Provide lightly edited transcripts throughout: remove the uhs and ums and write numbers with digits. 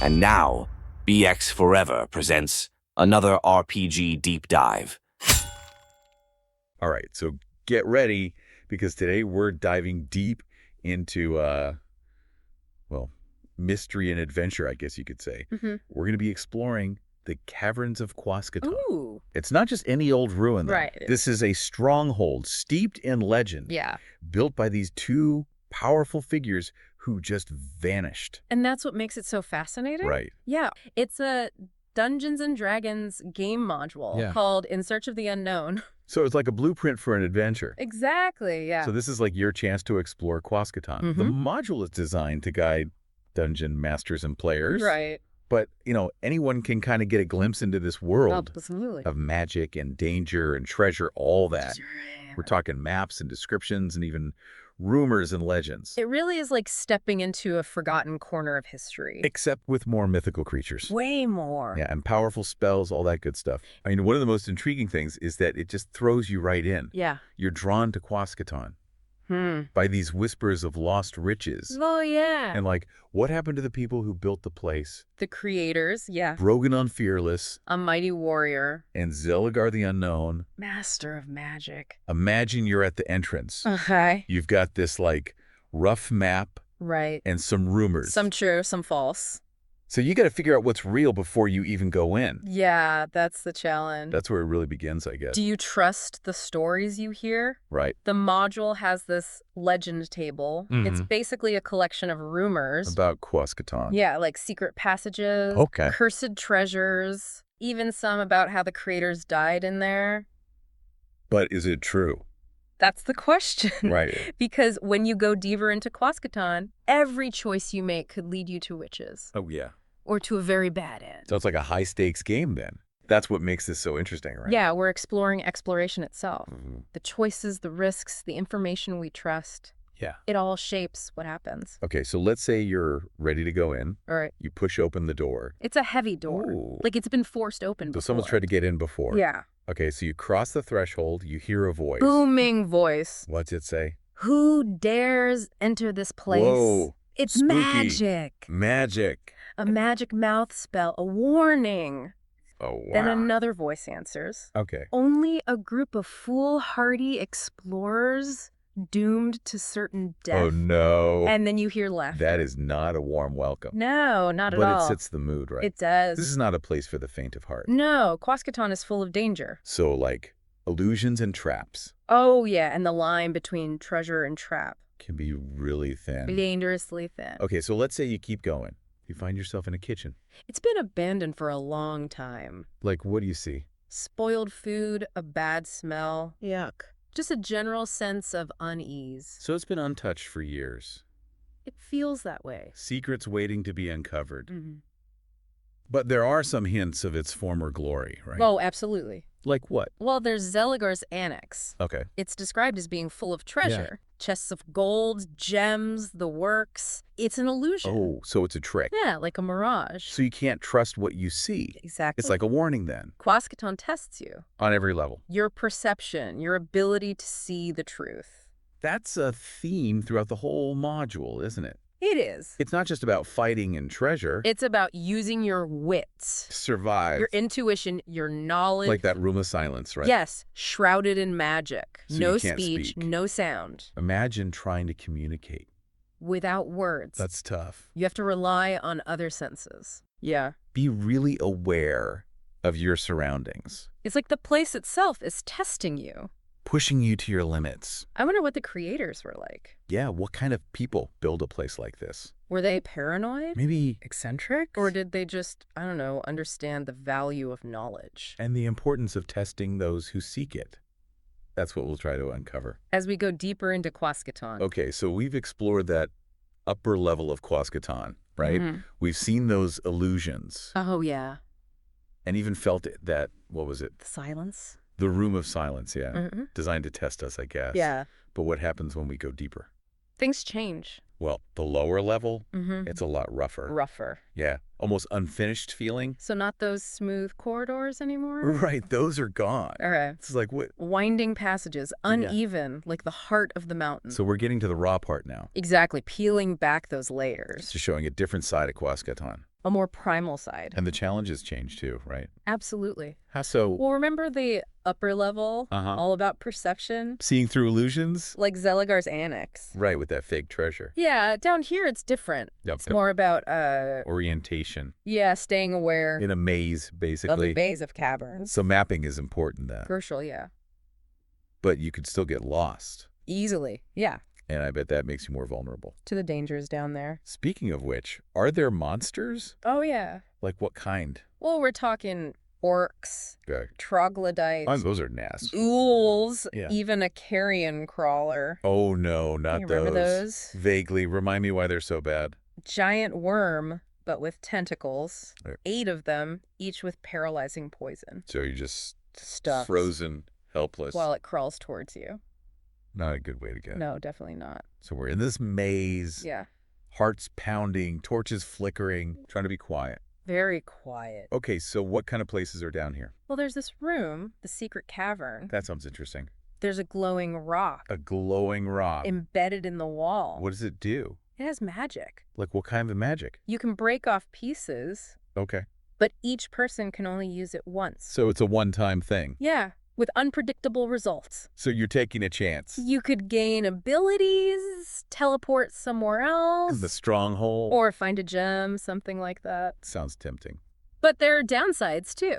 And now, BX Forever presents another RPG deep dive. All right, so get ready because today we're diving deep into, mystery and adventure, I guess you could say. We're going to be exploring the Caverns of Quasqueton. Ooh. It's not just any old ruin, though. Right. This is a stronghold steeped in legend. Yeah. Built by these two powerful figures who just vanished. And that's what makes it so fascinating? Right. Yeah. It's a Dungeons & Dragons game module called In Search of the Unknown. So it's like a blueprint for an adventure. Exactly, yeah. So this is like your chance to explore Quasqueton. The module is designed to guide dungeon masters and players. Right. But, anyone can kind of get a glimpse into this world Absolutely. of magic and danger and treasure, all that. We're talking maps and descriptions and even rumors and legends. It really is like stepping into a forgotten corner of history. Except with more mythical creatures. Way more. Yeah, and powerful spells, all that good stuff. I mean, one of the most intriguing things is that it just throws you right in. Yeah. You're drawn to Quasqueton by these whispers of lost riches. Oh, yeah. And what happened to the people who built the place? The creators, yeah. Brogan Fearless. A mighty warrior. And Zeligar the Unknown. Master of magic. Imagine you're at the entrance. Okay. You've got this, rough map. Right. And some rumors. Some true, some false. So you got to figure out what's real before you even go in. Yeah, that's the challenge. That's where it really begins, I guess. Do you trust the stories you hear? Right. The module has this legend table. It's basically a collection of rumors. About Quasqueton. Yeah, like secret passages, cursed treasures, even some about how the creators died in there. But is it true? That's the question. Right. Because when you go deeper into Quasqueton, every choice you make could lead you to witches. Oh, yeah. Or to a very bad end. So it's like a high-stakes game then. That's what makes this so interesting, right? Yeah, we're exploring exploration itself. The choices, the risks, the information we trust. Yeah. It all shapes what happens. Okay, so let's say you're ready to go in. All right. You push open the door. It's a heavy door. Ooh. Like it's been forced open before. So someone's tried to get in before. Yeah. Okay, so you cross the threshold, you hear a voice. Booming voice. What's it say? Who dares enter this place? Whoa. It's Spooky. magic. Magic. A magic mouth spell. A warning. Oh, wow. Then another voice answers. Okay. Only a group of foolhardy explorers doomed to certain death. Oh, no. And then you hear laughter. That is not a warm welcome. No, not at But all. it sets the mood, right? It does. This is not a place for the faint of heart. No, Quasqueton is full of danger. So, illusions and traps Oh, yeah, and the line between treasure and trap. can be really thin. Dangerously thin. Okay, so let's say you keep going. You find yourself in a kitchen. It's been abandoned for a long time. What do you see? Spoiled food, a bad smell. Yuck. Just a general sense of unease. So it's been untouched for years. It feels that way. Secrets waiting to be uncovered. Mhm. But there are some hints of its former glory, right? Oh, absolutely. Like what? Well, there's Zeligar's Annex. Okay. It's described as being full of treasure. Chests of gold, gems, the works. It's an illusion. Oh, so it's a trick. Yeah, like a mirage. So you can't trust what you see. Exactly. It's like a warning then, Quasqueton tests you. on every level. Your perception, your ability to see the truth. That's a theme throughout the whole module, isn't it? It is. It's not just about fighting and treasure. It's about using your wits, Survive. your intuition, your knowledge. Like that room of silence, right? Yes, shrouded in magic. So No you can't speech, speak. no sound. Imagine trying to communicate. Without words. That's tough. You have to rely on other senses. Yeah. Be really aware of your surroundings, It's like the place itself is testing you. pushing you to your limits. I wonder what the creators were like. Yeah, what kind of people build a place like this? Were they paranoid? Maybe Eccentric? Or did they just, I don't know, understand the value of knowledge? and the importance of testing those who seek it. That's what we'll try to uncover. As we go deeper into Quasqueton. Okay, so we've explored that upper level of Quasqueton, right? Mhm. We've seen those illusions Oh, yeah. and even felt it, that, what was it? The silence? The room of silence, yeah. Mhm. Designed to test us, I guess. Yeah. But what happens when we go deeper? Things change. Well, the lower level, Mm-hmm. it's a lot rougher. Rougher. Yeah, almost unfinished feeling. So not those smooth corridors anymore? Right, those are gone. All right. It's like, what? Winding passages, uneven, like the heart of the mountain. So we're getting to the raw part now. Exactly, peeling back those layers. Just showing a different side of Quasqueton. a more primal side. And the challenges change too, right? Absolutely. How so? Well, remember the upper level, all about perception? Seeing through illusions? Like Zeligar's Annex. Right, with that fake treasure. Yeah, down here it's different. It's more about, orientation. yeah, staying aware In a maze, of basically. the maze of caverns. So mapping is important then. Crucial, yeah. But you could still get lost. Easily, yeah. And I bet that makes you more vulnerable. To the dangers down there. Speaking of which, are there monsters? Oh, yeah. Like what kind? Well, we're talking orcs, troglodytes, Those are nasty. ghouls, Yeah. even a carrion crawler. Oh no, not You those. remember those? Vaguely. Remind me why they're so bad. Giant worm, but with tentacles. Right. 8 of them, each with paralyzing poison. So you're just Stuffed frozen, helpless. while it crawls towards you. Not a good way to go. No, definitely not. So we're in this maze, Yeah, hearts pounding, torches flickering, trying to be quiet. very quiet. Okay, so what kind of places are down here? Well, there's this room, the secret cavern. That sounds interesting. There's a glowing rock A glowing rock. embedded in the wall. What does it do? It has magic. Like what kind of magic? You can break off pieces, Okay. but each person can only use it once. So it's a one-time thing. Yeah, with unpredictable results. So you're taking a chance. You could gain abilities, teleport somewhere else, The stronghold. or find a gem, something like that. Sounds tempting. But there are downsides too.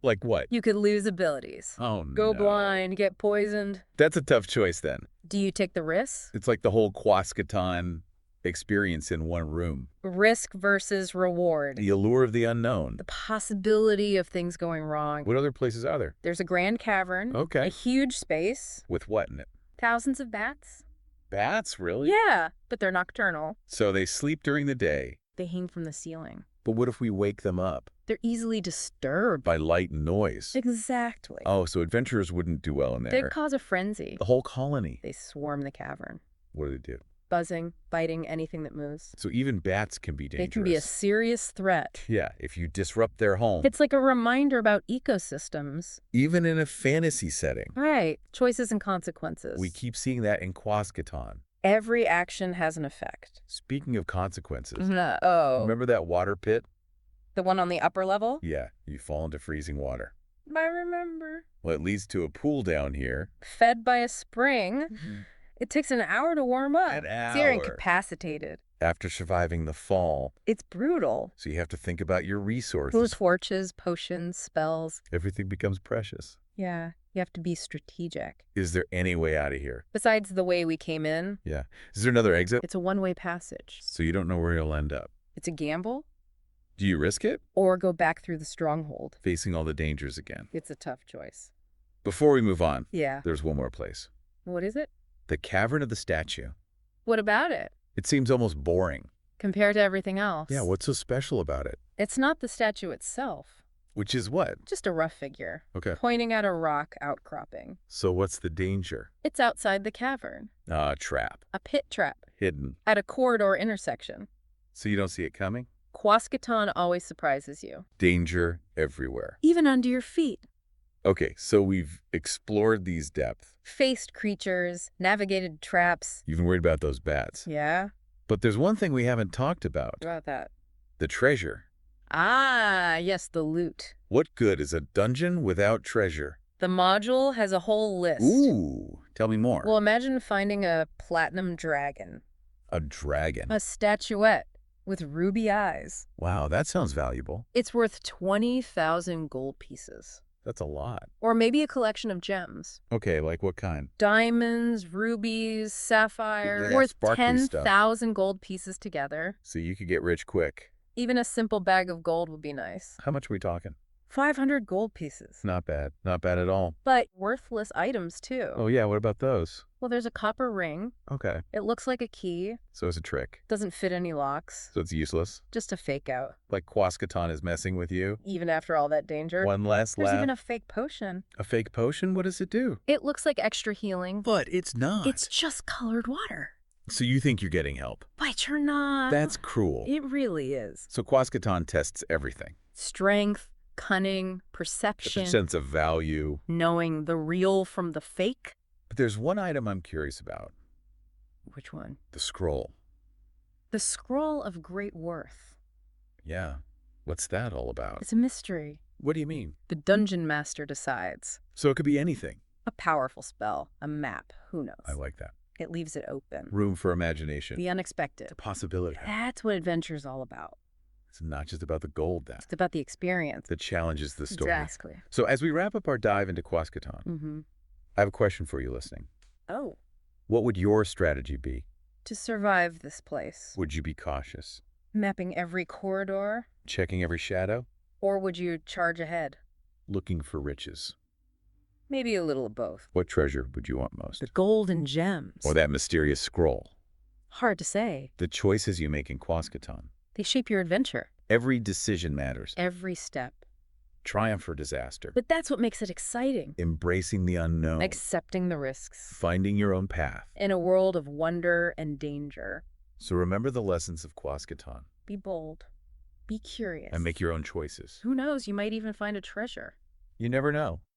Like what? You could lose abilities. Oh, Go no. blind, get poisoned. That's a tough choice then. Do you take the risk? It's like the whole Quascaton experience in one room. Risk versus reward. The allure of the unknown. The possibility of things going wrong. What other places are there? There's a grand cavern. Okay. A huge space. With what in it? Thousands of bats. Bats, really? Yeah, but they're nocturnal. So they sleep during the day. They hang from the ceiling. But what if we wake them up? They're easily disturbed. By light and noise. Exactly. Oh, so adventurers wouldn't do well in there. They'd cause a frenzy. The whole colony. They swarm the cavern. What do they do? Buzzing, biting anything that moves. So even bats can be dangerous. They can be a serious threat. Yeah, if you disrupt their home. It's like a reminder about ecosystems. Even in a fantasy setting. Right. Choices and consequences. We keep seeing that in Quascaton. Every action has an effect. Speaking of consequences, Oh. remember that water pit? The one on the upper level? Yeah, you fall into freezing water. I remember. Well, it leads to a pool down here. Fed by a spring. It takes an hour to warm up. An So you're hour. incapacitated. After surviving the fall. It's brutal. So you have to think about your resources. Those torches, potions, spells. Everything becomes precious. Yeah, you have to be strategic. Is there any way out of here? Besides the way we came in, Yeah. Is there another exit? it's a one-way passage. So you don't know where you'll end up. It's a gamble, Do you risk it? or go back through the stronghold. Facing all the dangers again. It's a tough choice. Before we move on, Yeah. there's one more place. What is it? The Cavern of the Statue. What about it? It seems almost boring. Compared to everything else. Yeah, what's so special about it? It's not the statue itself. Which is what? Just a rough figure. Okay. Pointing at a rock outcropping. So what's the danger? It's outside the cavern. Trap. A pit trap. Hidden. At a corridor intersection. So you don't see it coming? Quascaton always surprises you. Danger everywhere. Even under your feet. Okay, so we've explored these depths. Faced creatures, navigated traps. You've been worried about those bats. Yeah? But there's one thing we haven't talked about. What about that? The treasure. Ah, yes, the loot. What good is a dungeon without treasure? The module has a whole list. Ooh, tell me more. Well, imagine finding a platinum dragon. A dragon. A statuette with ruby eyes. Wow, that sounds valuable. It's worth 20,000 gold pieces. That's a lot. Or maybe a collection of gems. Okay, like what kind? Diamonds, rubies, sapphires, Yeah, worth sparkly stuff. 10,000 gold pieces together. So you could get rich quick. Even a simple bag of gold would be nice. How much are we talking? 500 gold pieces. Not bad. Not bad at all. But worthless items, too. Oh, yeah, what about those? Well, there's a copper ring. Okay, It looks like a key. so it's a trick. Doesn't fit any locks. So it's useless. Just a fake out. Like Quascaton is messing with you. Even after all that danger. One less There's laugh. even a fake potion. A fake potion? What does it do? It looks like extra healing. But it's not. It's just colored water. So you think you're getting help? But you're not. That's cruel. It really is. So Quascaton tests everything. Strength, cunning, The perception, sense of value. knowing the real from the fake. But there's one item I'm curious about. Which one? The scroll. The Scroll of Great Worth. Yeah. What's that all about? It's a mystery. What do you mean? The dungeon master decides. So it could be anything. A powerful spell, a map, who knows? I like that. It leaves it open. Room for imagination. The unexpected. It's a possibility. That's what adventure's all about. It's not just about the gold then. It's about the experience. That challenges the story. Exactly. So as we wrap up our dive into Quasqueton, Mm-hmm. I have a question for you listening. Oh. What would your strategy be? To survive this place. Would you be cautious? Mapping every corridor? Checking every shadow? Or would you charge ahead? Looking for riches? Maybe a little of both. What treasure would you want most? The gold and gems. Or that mysterious scroll? Hard to say. The choices you make in Quasqueton. They shape your adventure. Every decision matters. Every step. Triumph or disaster. But that's what makes it exciting. Embracing the unknown. Accepting the risks. Finding your own path. In a world of wonder and danger. So remember the lessons of Quasqueton. Be bold. Be curious. And make your own choices. Who knows, you might even find a treasure. You never know.